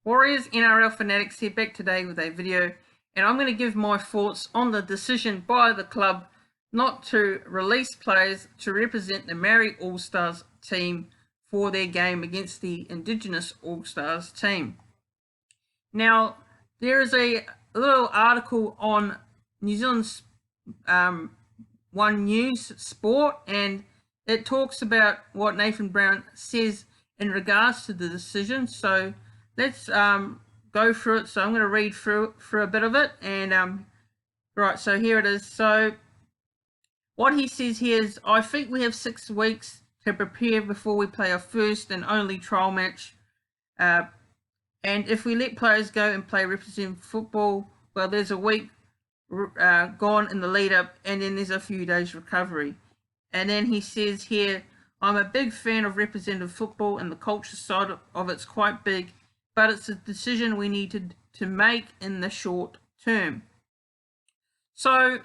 Warriors NRL fanatics here, back today with a video, and I'm going to give my thoughts on the decision by the club not to release players to represent the Maori All Stars team for their game against the Indigenous All Stars team. Now, there is a little article on New Zealand's One News Sport, and it talks about what Nathan Brown says in regards to the decision. So let's go through it. So I'm going to read through a bit of it, and right, so here it is. So what he says here is, I think we have 6 weeks to prepare before we play our first and only trial match, and if we let players go and play representative football, well, there's a week gone in the lead up, and then there's a few days recovery. And then he says here, I'm a big fan of representative football, and the culture side of it's quite big, but it's a decision we needed to make in the short term. So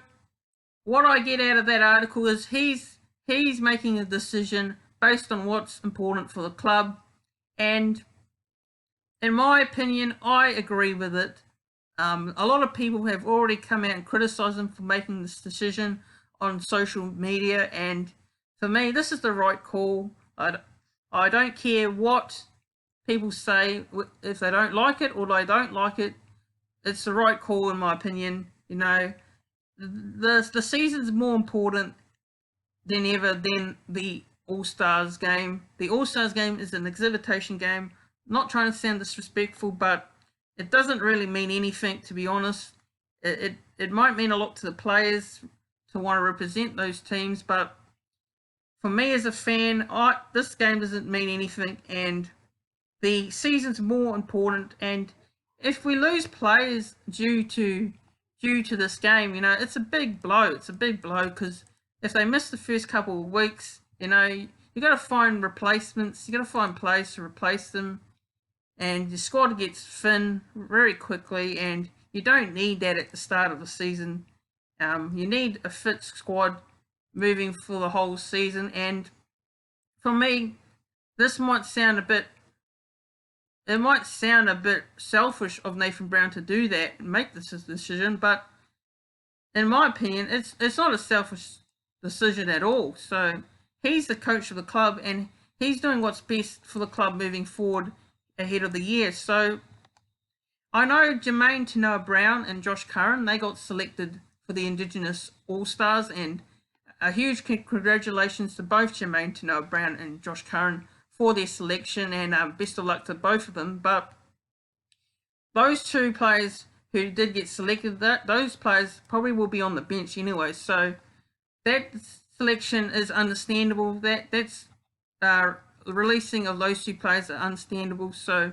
what I get out of that article is he's making a decision based on what's important for the club, and in my opinion, I agree with it. A lot of people have already come out and criticised him for making this decision on social media, and for me, this is the right call. I don't care what people say. If they don't like it or they don't like it, it's the right call in my opinion. You know, the season's more important than ever than the All-Stars game. The All-Stars game is an exhibition game. Not trying to sound disrespectful, but it doesn't really mean anything, to be honest. It might mean a lot to the players to want to represent those teams, but for me as a fan, this game doesn't mean anything, and the season's more important. And if we lose players due to this game, you know, it's a big blow. It's a big blow, because if they miss the first couple of weeks, you know, you got to find replacements. You got to find players to replace them, and your squad gets thin very quickly, and you don't need that at the start of the season. You need a fit squad moving for the whole season, and for me, this might sound a bit selfish of Nathan Brown to do that and make this decision, but in my opinion, it's not a selfish decision at all. So he's the coach of the club, and he's doing what's best for the club moving forward ahead of the year. So I know Jermaine Tanoa Brown and Josh Curran, they got selected for the Indigenous All Stars, and a huge congratulations to both Jermaine Tanoa Brown and Josh Curran for their selection, and best of luck to both of them. But those 2 players who did get selected, those players probably will be on the bench anyway, so that selection is understandable. That's the releasing of those 2 players are understandable. So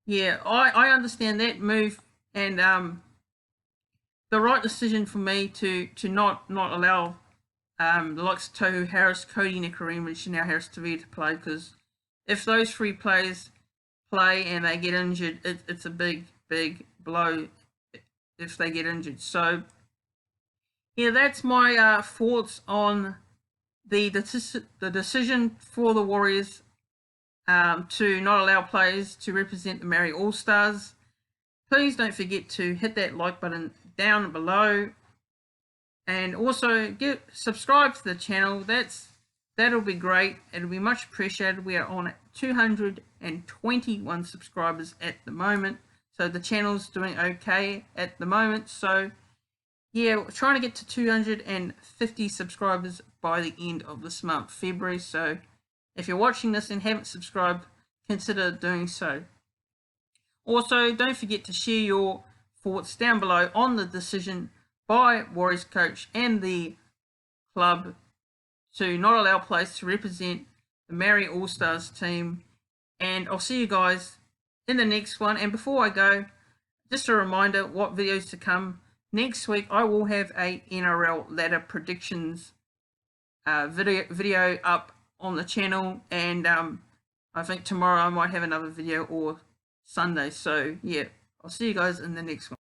yeah, I understand that move, and the right decision for me to not allow the likes of Tohu Harris, Cody Nikorima, and Chanel Harris-Tavita to play, because if those 3 players play and they get injured, it's a big blow if they get injured. So yeah, that's my thoughts on the decision for the Warriors to not allow players to represent the Maori All Stars. Please don't forget to hit that like button down below, and also subscribe to the channel. That'll be great. It'll be much appreciated. We are on 221 subscribers at the moment, so the channel's doing okay at the moment. So yeah, we're trying to get to 250 subscribers by the end of this month, February. So if you're watching this and haven't subscribed, consider doing so. Also, don't forget to share your thoughts down below on the decision by Warriors coach and the club to not allow players to represent the Maori All Stars team. And I'll see you guys in the next one. And before I go, just a reminder what videos to come. Next week, I will have a NRL ladder predictions video up on the channel, and I think tomorrow I might have another video, or Sunday. So yeah, I'll see you guys in the next one.